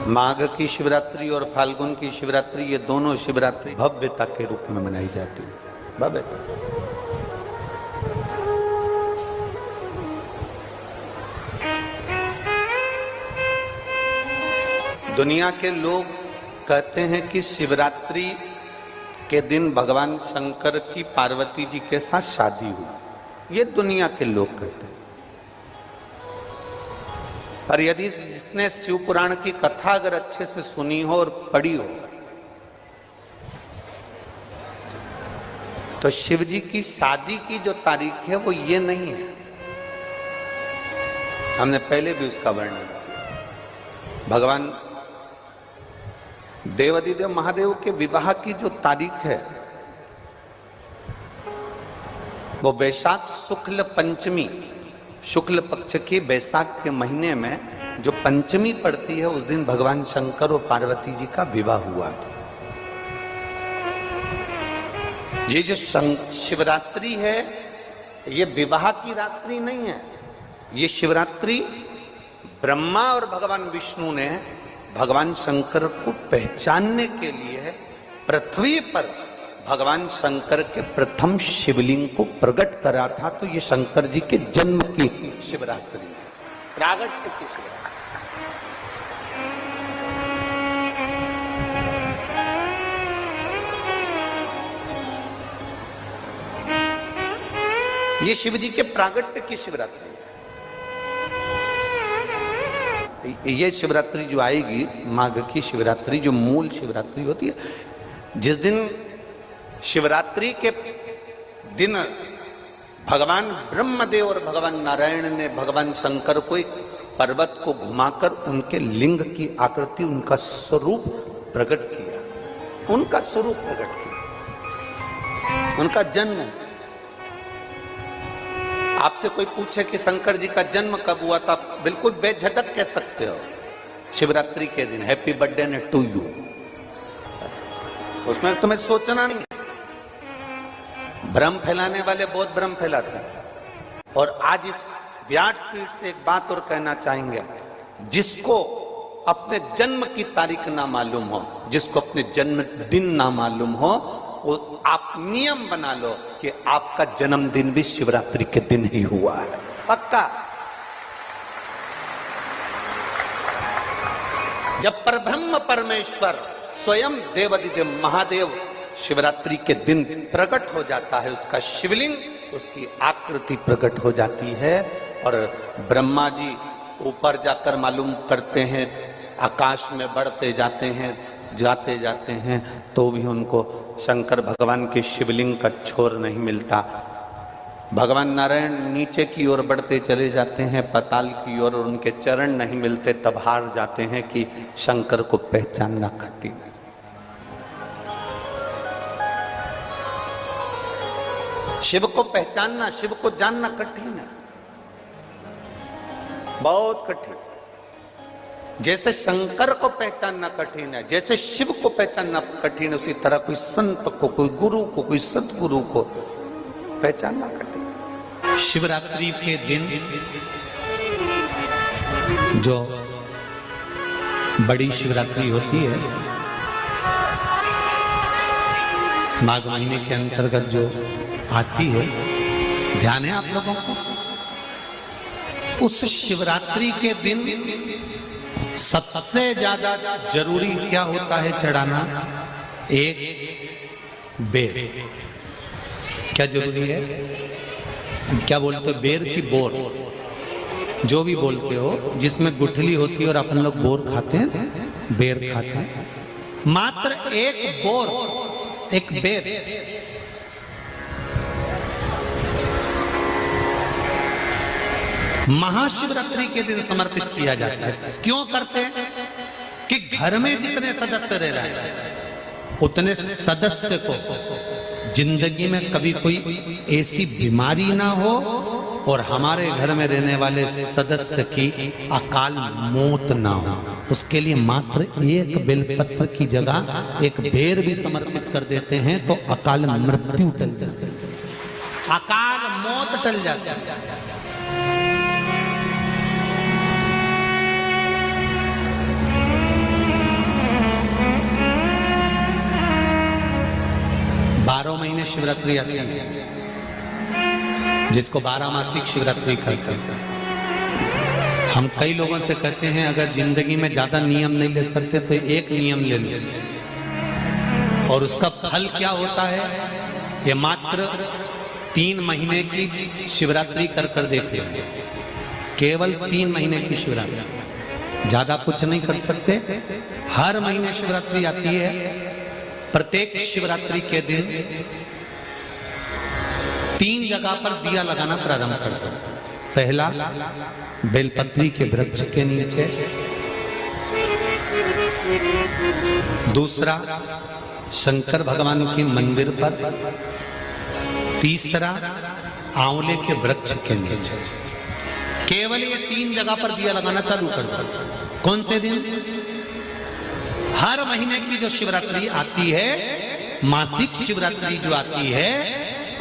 माघ की शिवरात्रि और फाल्गुन की शिवरात्रि, ये दोनों शिवरात्रि भव्यता के रूप में मनाई जाती है। भव्यता। दुनिया के लोग कहते हैं कि शिवरात्रि के दिन भगवान शंकर की पार्वती जी के साथ शादी हुई। ये दुनिया के लोग कहते हैं। पर यदि जिसने शिव पुराण की कथा अगर अच्छे से सुनी हो और पढ़ी हो, तो शिव जी की शादी की जो तारीख है वो ये नहीं है। हमने पहले भी उसका वर्णन किया। भगवान देवाधिदेव महादेव के विवाह की जो तारीख है वो बैसाख शुक्ल पंचमी, शुक्ल पक्ष के बैसाख के महीने में जो पंचमी पड़ती है उस दिन भगवान शंकर और पार्वती जी का विवाह हुआ था। ये जो शिवरात्रि है ये विवाह की रात्रि नहीं है। ये शिवरात्रि ब्रह्मा और भगवान विष्णु ने भगवान शंकर को पहचानने के लिए पृथ्वी पर भगवान शंकर के प्रथम शिवलिंग को प्रकट करा था। तो ये शंकर जी के जन्म की शिवरात्रि है, प्रागट्य की शिवरात्रि। ये शिव जी के प्रागट्य की शिवरात्रि है। ये शिवरात्रि जो आएगी, माघ की शिवरात्रि, जो मूल शिवरात्रि होती है, जिस दिन शिवरात्रि के दिन भगवान ब्रह्मदेव और भगवान नारायण ने भगवान शंकर को एक पर्वत को घुमाकर उनके लिंग की आकृति, उनका स्वरूप प्रकट किया। उनका स्वरूप प्रकट किया, उनका जन्म। आपसे कोई पूछे कि शंकर जी का जन्म कब हुआ था, बिल्कुल बेझिझक कह सकते हो शिवरात्रि के दिन, हैप्पी बर्थडे ने टू यू। उसमें तुम्हें सोचना नहीं। भ्रम फैलाने वाले बहुत भ्रम फैलाते हैं। और आज इस व्यासपीठ से एक बात और कहना चाहेंगे, जिसको अपने जन्म की तारीख ना मालूम हो, जिसको अपने जन्म दिन ना मालूम हो, वो आप नियम बना लो कि आपका जन्मदिन भी शिवरात्रि के दिन ही हुआ है, पक्का। जब परब्रह्म परमेश्वर स्वयं देवाधिदेव महादेव शिवरात्रि के दिन प्रकट हो जाता है, उसका शिवलिंग, उसकी आकृति प्रकट हो जाती है। और ब्रह्मा जी ऊपर जाकर मालूम करते हैं, आकाश में बढ़ते जाते हैं, जाते जाते हैं, तो भी उनको शंकर भगवान के शिवलिंग का छोर नहीं मिलता। भगवान नारायण नीचे की ओर बढ़ते चले जाते हैं, पाताल की ओर, और उनके चरण नहीं मिलते। तब हार जाते हैं कि शंकर को पहचानना कठिन है। शिव को पहचानना, शिव को जानना कठिन है, बहुत कठिन। जैसे शंकर को पहचानना कठिन है, जैसे शिव को पहचानना कठिन है, उसी तरह कोई संत को, कोई गुरु को, कोई सतगुरु को पहचानना कठिन। शिवरात्रि के दिन जो बड़ी शिवरात्रि होती है, माघ महीने के अंतर्गत जो आती है, ध्यान है आप लोगों को? उस शिवरात्रि के दिन सबसे ज्यादा जरूरी क्या होता है चढ़ाना? एक बेर। क्या जरूरी है? क्या बोलते हो? बेर की बोर, जो भी बोलते हो, जिसमें गुठली होती है और अपन लोग बोर खाते हैं, बेर खाते हैं। मात्र एक बोर, एक बेर महाशिवरात्रि के दिन समर्पित किया जाता है। क्यों करते हैं? कि घर में जितने सदस्य रह रहे हैं उतने सदस्य को जिंदगी में कभी कोई ऐसी बीमारी ना हो और हमारे घर में रहने वाले सदस्य की अकाल मौत ना हो, उसके लिए मात्र एक बेलपत्र की जगह एक बेर भी समर्पित कर देते हैं तो अकाल मृत्यु टल जाती है, अकाल मौत टल जाती है। शिवरात्रि आती है, जिसको 12 मासिक शिवरात्रि कहते हैं। हम कई लोगों से कहते हैं अगर जिंदगी में ज्यादा नियम नहीं ले सकते तो एक नियम ले लो, और उसका फल क्या होता है ये मात्र 3 महीने की शिवरात्रि कर कर देख लो। केवल 3 महीने की शिवरात्रि, ज्यादा कुछ नहीं कर सकते। हर महीने शिवरात्रि आती है। प्रत्येक शिवरात्रि के दिन 3 जगह पर दिया लगाना प्रारंभ कर दो। पहला बेलपत्री के वृक्ष के नीचे, दूसरा शंकर भगवान के मंदिर पर, तीसरा आंवले के वृक्ष के नीचे। केवल ये 3 जगह पर दिया लगाना चालू कर दो। कौन से दिन? हर महीने की जो शिवरात्रि आती है, मासिक शिवरात्रि जो आती है,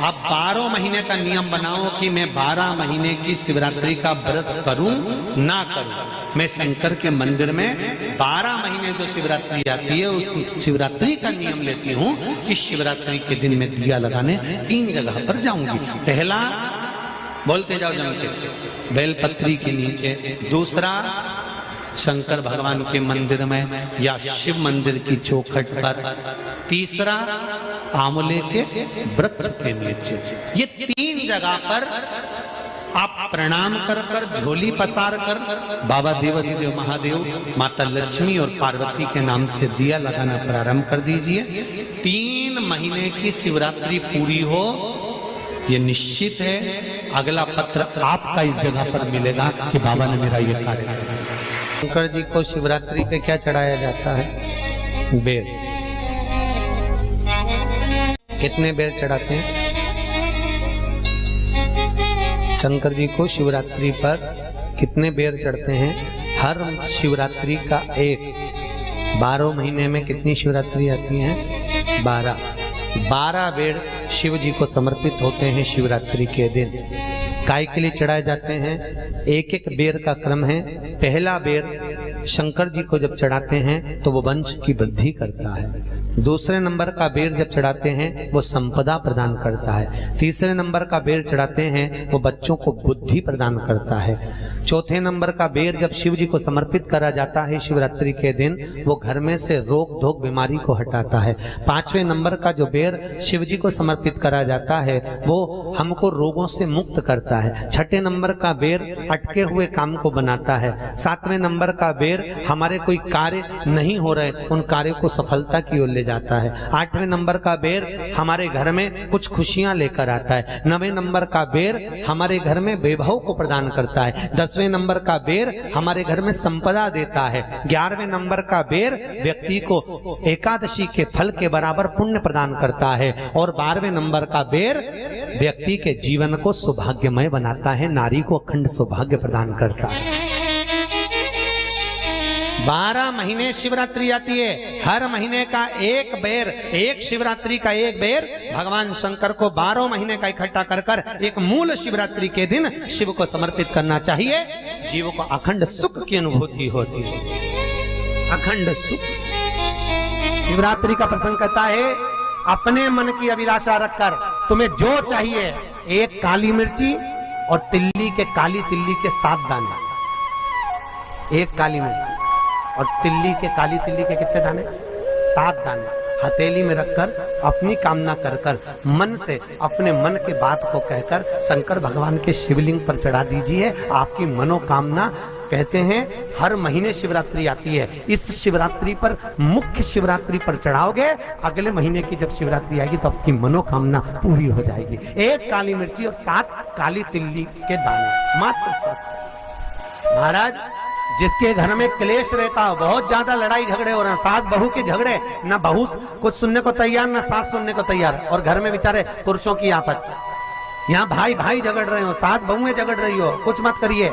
आप 12 महीने का नियम बनाओ कि मैं 12 महीने की शिवरात्रि का व्रत करूं ना करूं। मैं शंकर के मंदिर में 12 महीने जो शिवरात्रि आती है उस शिवरात्रि का नियम लेती हूं कि शिवरात्रि के दिन मैं दिया लगाने 3 जगह पर जाऊंगी। पहला, बोलते जाओ जम के, बेलपत्री के नीचे। दूसरा, शंकर भगवान के मंदिर में या शिव मंदिर की चौखट पर। तीसरा, आंवले के वृक्ष के नीचे। ये 3 जगह पर आप प्रणाम कर कर, झोली पसार कर बाबा देवाधिदेव महादेव, माता लक्ष्मी और पार्वती के नाम से दिया लगाना प्रारंभ कर दीजिए। 3 महीने की शिवरात्रि पूरी हो, ये निश्चित है अगला पत्र आपका इस जगह पर मिलेगा कि बाबा ने मेरा ये कार्य किया। शंकर जी को शिवरात्रि पे क्या चढ़ाया जाता है? बेर। कितने बेर चढ़ाते हैं? शंकर जी को शिवरात्रि पर कितने बेर चढ़ते हैं? हर शिवरात्रि का एक। 12 महीने में कितनी शिवरात्रि आती हैं? 12 बेर शिव जी को समर्पित होते हैं शिवरात्रि के दिन। काय के लिए चढ़ाए जाते हैं? एक एक बेर का क्रम है। पहला बेर शंकर जी को जब चढ़ाते हैं तो वो वंश की वृद्धि करता है। दूसरे नंबर का बेर जब चढ़ाते हैं वो संपदा प्रदान करता है। तीसरे नंबर का बेर चढ़ाते हैं वो बच्चों को बुद्धि प्रदान करता है। चौथे नंबर का बेर जब शिव जी को समर्पित करा जाता है शिवरात्रि के दिन, वो घर में से रोग धोक बीमारी को हटाता है। 5वें नंबर का जो बेर शिव जी को समर्पित करा जाता है वो हमको रोगों से मुक्त करता है। 6ठे नंबर का बेर अटके हुए काम को बनाता है। 7वें नंबर का बेर हमारे कोई कार्य नहीं हो रहे उन कार्यों को सफलता की ओर ले जाता है। 8वें नंबर का बेर हमारे घर में कुछ खुशियां लेकर आता है। 9वें नंबर का बेर हमारे घर में वैभव को प्रदान करता है। 10वें नंबर का बेर हमारे घर में संपदा देता है। 11वें नंबर का बेर व्यक्ति को एकादशी के फल के बराबर पुण्य प्रदान करता है। और 12वें नंबर का बेर व्यक्ति के जीवन को सौभाग्यमय बनाता है, नारी को अखंड सौभाग्य प्रदान करता है। 12 महीने शिवरात्रि आती है। हर महीने का एक बेर, एक शिवरात्रि का एक बेर भगवान शंकर को 12 महीने का इकट्ठा कर कर एक मूल शिवरात्रि के दिन शिव को समर्पित करना चाहिए। जीव को अखंड सुख की अनुभूति होती है, अखंड सुख। शिवरात्रि का प्रसंग कहता है अपने मन की अभिलाषा रखकर तुम्हें जो चाहिए, एक काली मिर्ची और तिल्ली के, काली तिल्ली के 7 दाने। एक काली मिर्ची और तिल्ली के, काली तिल्ली के कितने दाने? 7 दाने हथेली में रखकर अपनी कामना कर कर मन से अपने मन के बात को कहकर शंकर भगवान के शिवलिंग पर चढ़ा दीजिए। आपकी मनोकामना, कहते हैं हर महीने शिवरात्रि आती है, इस शिवरात्रि पर, मुख्य शिवरात्रि पर चढ़ाओगे, अगले महीने की जब शिवरात्रि आएगी तो आपकी मनोकामना पूरी हो जाएगी। 1 काली मिर्ची और 7 काली तिल्ली के दाने, मात्र 7। महाराज, जिसके घर में क्लेश रहता हो, बहुत ज्यादा लड़ाई झगड़े हो रहे हैं, सास बहू के झगड़े, ना बहू कुछ सुनने को तैयार ना सास सुनने को तैयार, और घर में बेचारे पुरुषों की आफत। यहाँ भाई भाई झगड़ रहे हो, सास बहुएं झगड़ रही हो, कुछ मत करिए।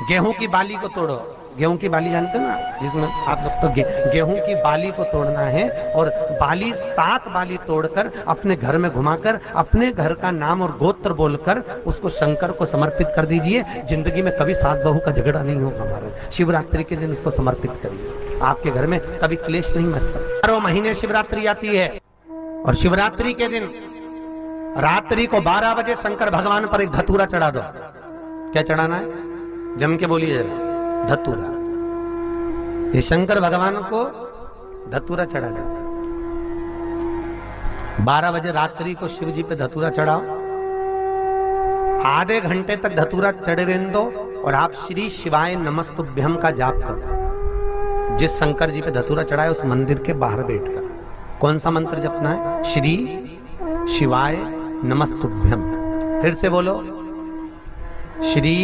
गेहूं की बाली को तोड़ो। गेहूं की बाली जानते ना, जिसमें आप लोग तो गेहूं की बाली को तोड़ना है, और बाली 7 बाली तोड़कर अपने घर में घुमाकर अपने घर का नाम और गोत्र बोलकर उसको शंकर को समर्पित कर दीजिए। जिंदगी में कभी सास बहू का झगड़ा नहीं होगा हमारे। शिवरात्रि के दिन उसको समर्पित करिए, आपके घर में कभी क्लेश नहीं मच सकता। 12 महीने शिवरात्रि आती है, और शिवरात्रि के दिन रात्रि को 12 बजे शंकर भगवान पर एक धतूरा चढ़ा दो। क्या चढ़ाना है? जम के बोलिए जरा। धतूरा। ये शंकर भगवान को धतूरा चढ़ा दो। 12 बजे रात्रि को शिव जी पे धतूरा चढ़ाओ। आधे घंटे तक धतूरा चढ़े रहने दो और आप श्री शिवाय नमस्तुभ्यम का जाप करो। जिस शंकर जी पे धतूरा चढ़ाए उस मंदिर के बाहर बैठकर कौन सा मंत्र जपना है? श्री शिवाय नमस्तुभ्यम। फिर से बोलो, श्री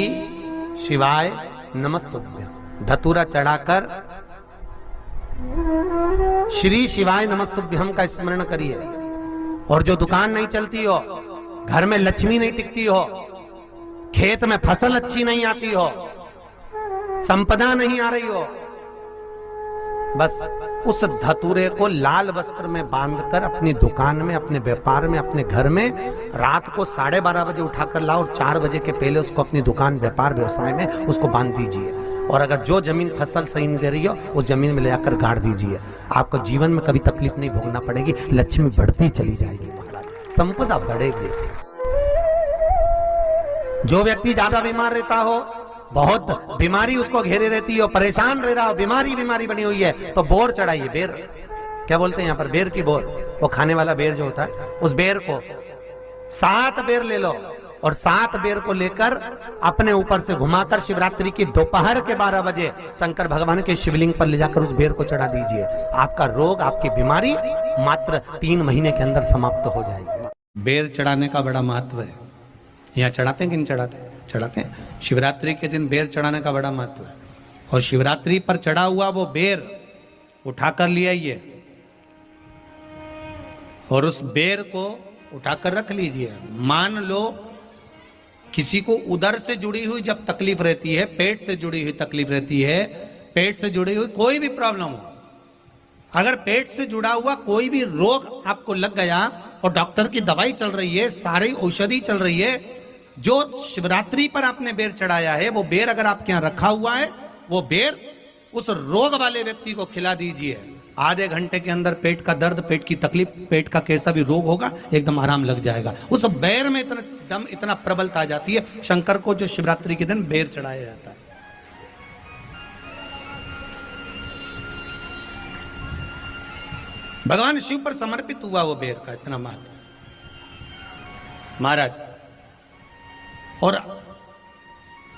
शिवाय नमस्तुभ्यम। धतूरा चढ़ाकर श्री शिवाय नमस्तुभ्यम का स्मरण करिए। और जो दुकान नहीं चलती हो, घर में लक्ष्मी नहीं टिकती हो, खेत में फसल अच्छी नहीं आती हो, संपदा नहीं आ रही हो, बस उस धतूरे को लाल वस्त्र में बांधकर अपनी दुकान में, अपने व्यापार में, अपने घर में रात को 12:30 बजे उठाकर लाओ और 4 बजे के पहले उसको अपनी दुकान, व्यापार, व्यवसाय में उसको बांध दीजिए। और अगर जो जमीन फसल सही नहीं दे रही हो उस जमीन में ले जाकर गाड़ दीजिए। आपको जीवन में कभी तकलीफ नहीं भोगना पड़ेगी, लक्ष्मी बढ़ती चली जाएगी, संपदा बढ़ेगी। जो व्यक्ति ज्यादा बीमार रहता हो, बहुत बीमारी उसको घेरे रहती हो, परेशान रह रहा हो, बीमारी बनी हुई है, तो बोर चढ़ाइए। बेर, क्या बोलते हैं यहाँ पर? बेर की बोर, वो खाने वाला बेर जो होता है, उस बेर को 7 बेर ले लो और 7 बेर को लेकर अपने ऊपर से घुमाकर शिवरात्रि की दोपहर के 12 बजे शंकर भगवान के शिवलिंग पर ले जाकर उस बेर को चढ़ा दीजिए। आपका रोग, आपकी बीमारी मात्र 3 महीने के अंदर समाप्त हो जाएगी। बेर चढ़ाने का बड़ा महत्व है। यहाँ चढ़ाते हैं कि नहीं चढ़ाते? चढ़ाते हैं। शिवरात्रि के दिन बेर चढ़ाने का बड़ा महत्व है। और शिवरात्रि पर चढ़ा हुआ वो बेर उठाकर ले आइए और उस बेर को उठाकर रख लीजिए। मान लो किसी को उदर से जुड़ी हुई जब तकलीफ रहती है, पेट से जुड़ी हुई तकलीफ रहती है, पेट से जुड़ी हुई कोई भी प्रॉब्लम हो, अगर पेट से जुड़ा हुआ कोई भी रोग आपको लग गया और डॉक्टर की दवाई चल रही है, सारी औषधि चल रही है, जो शिवरात्रि पर आपने बेर चढ़ाया है, वो बेर अगर आपके यहाँ रखा हुआ है, वो बेर उस रोग वाले व्यक्ति को खिला दीजिए। आधे घंटे के अंदर पेट का दर्द, पेट की तकलीफ, पेट का कैसा भी रोग होगा, एकदम आराम लग जाएगा। उस बेर में इतना दम, इतना प्रबलता आ जाती है शंकर को, जो शिवरात्रि के दिन बेर चढ़ाया जाता है। भगवान शिव पर समर्पित हुआ वो बेर का इतना महत्व महाराज। और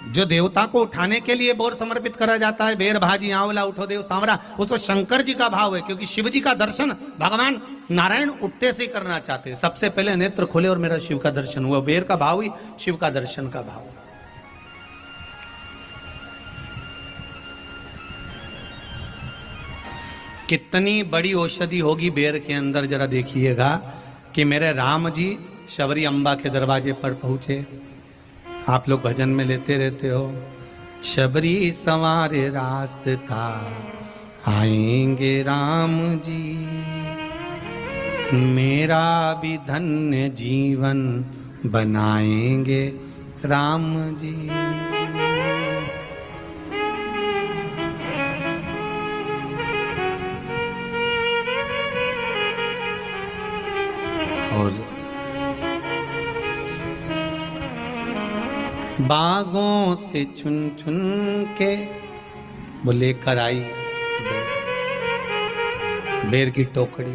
जो देवता को उठाने के लिए बोर समर्पित करा जाता है, बेर भाजी आंवला उठो देव सांवरा, उसमें शंकर जी का भाव है, क्योंकि शिव जी का दर्शन भगवान नारायण उठते से करना चाहते हैं। सबसे पहले नेत्र खोले और मेरा शिव का दर्शन हुआ। बेर का भाव ही शिव का दर्शन का भाव। कितनी बड़ी औषधि होगी बेर के अंदर, जरा देखिएगा कि मेरे राम जी शबरी अम्बा के दरवाजे पर पहुंचे। आप लोग भजन में लेते रहते हो, शबरी संवारे रास्ता आएंगे राम जी, मेरा भी धन्य जीवन बनाएंगे राम जी। और बागों से चुन चुन के वो लेकर आई बेर की टोकरी।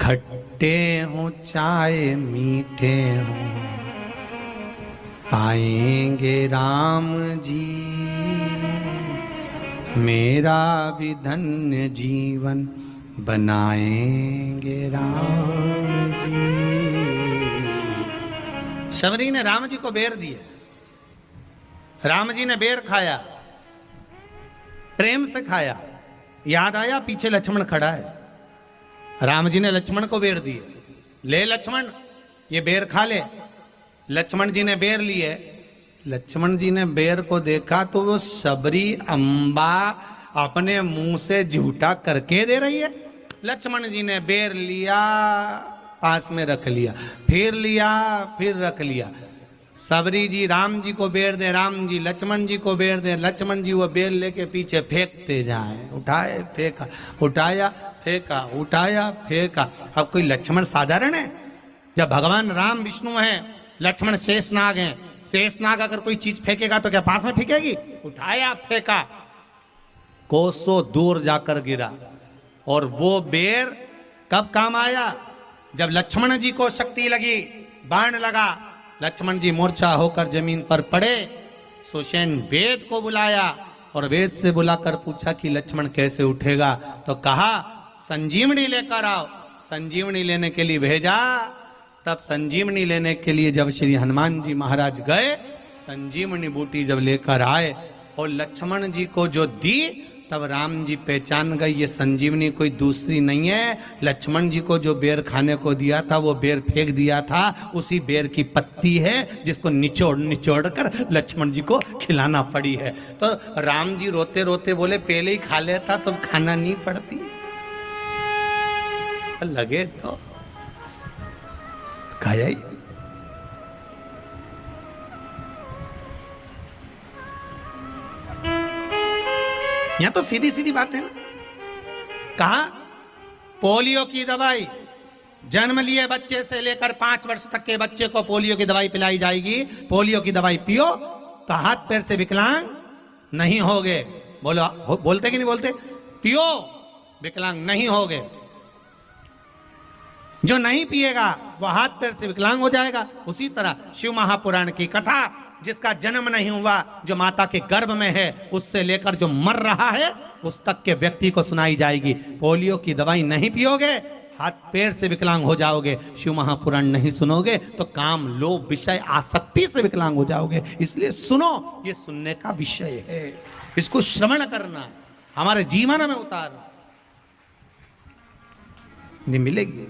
खट्टे हो चाहे मीठे हो पाएंगे राम जी, मेरा भी धन्य जीवन बनाएंगे राम जी। शबरी ने राम जी को बेर दिए, राम जी ने बेर खाया, प्रेम से खाया। याद आया पीछे लक्ष्मण खड़ा है, राम जी ने लक्ष्मण को बेर दिए, ले लक्ष्मण ये बेर खा ले। लक्ष्मण जी ने बेर लिए, लक्ष्मण जी ने बेर को देखा तो वो शबरी अम्बा अपने मुंह से झूठा करके दे रही है। लक्ष्मण जी ने बेर लिया, पास में रख लिया, फिर लिया, फिर रख लिया। सबरी जी राम जी को बेर दे, राम जी लक्ष्मण जी को बेर दे, लक्ष्मण जी वो बेर लेके पीछे फेंकते जाए, उठाए फेंका, उठाया फेंका, उठाया फेंका। अब कोई लक्ष्मण साधारण है? जब भगवान राम विष्णु हैं, लक्ष्मण शेषनाग हैं, शेषनाग अगर कोई चीज फेंकेगा तो क्या पास में फेंकेगी? उठाया फेंका, कोसों दूर जाकर गिरा। और वो बेर कब काम आया? जब लक्ष्मण जी को शक्ति लगी, बाण लगा, लक्ष्मण जी मूर्छा होकर जमीन पर पड़े, सुषेण वेद को बुलाया और वेद से बुलाकर पूछा कि लक्ष्मण कैसे उठेगा? तो कहा संजीवनी लेकर आओ। संजीवनी लेने के लिए भेजा। तब संजीवनी लेने के लिए जब श्री हनुमान जी महाराज गए, संजीवनी बूटी जब लेकर आए और लक्ष्मण जी को जो दी, तब राम जी पहचान गए ये संजीवनी कोई दूसरी नहीं है। लक्ष्मण जी को जो बेर खाने को दिया था, वो बेर फेंक दिया था, उसी बेर की पत्ती है जिसको निचोड़ निचोड़ कर लक्ष्मण जी को खिलाना पड़ी है। तो राम जी रोते रोते बोले पहले ही खा लेता तो खाना नहीं पड़ती। लगे तो खाया ही। यहां तो सीधी सीधी बात है ना। कहा पोलियो की दवाई जन्म लिए बच्चे से लेकर 5 वर्ष तक के बच्चे को पोलियो की दवाई पिलाई जाएगी। पोलियो की दवाई पियो तो हाथ पैर से विकलांग नहीं होगे। बोलो, बोलते कि नहीं बोलते? पियो विकलांग नहीं होगे। जो नहीं पिएगा वो हाथ पैर से विकलांग हो जाएगा। उसी तरह शिव महापुराण की कथा, जिसका जन्म नहीं हुआ, जो माता के गर्भ में है, उससे लेकर जो मर रहा है उस तक के व्यक्ति को सुनाई जाएगी। पोलियो की दवाई नहीं पियोगे, हाथ पैर से विकलांग हो जाओगे। शिव महापुराण नहीं सुनोगे तो काम, लोभ, विषय, आसक्ति से विकलांग हो जाओगे। इसलिए सुनो, ये सुनने का विषय है, इसको श्रवण करना, हमारे जीवन में उतारना, ये मिलेगी।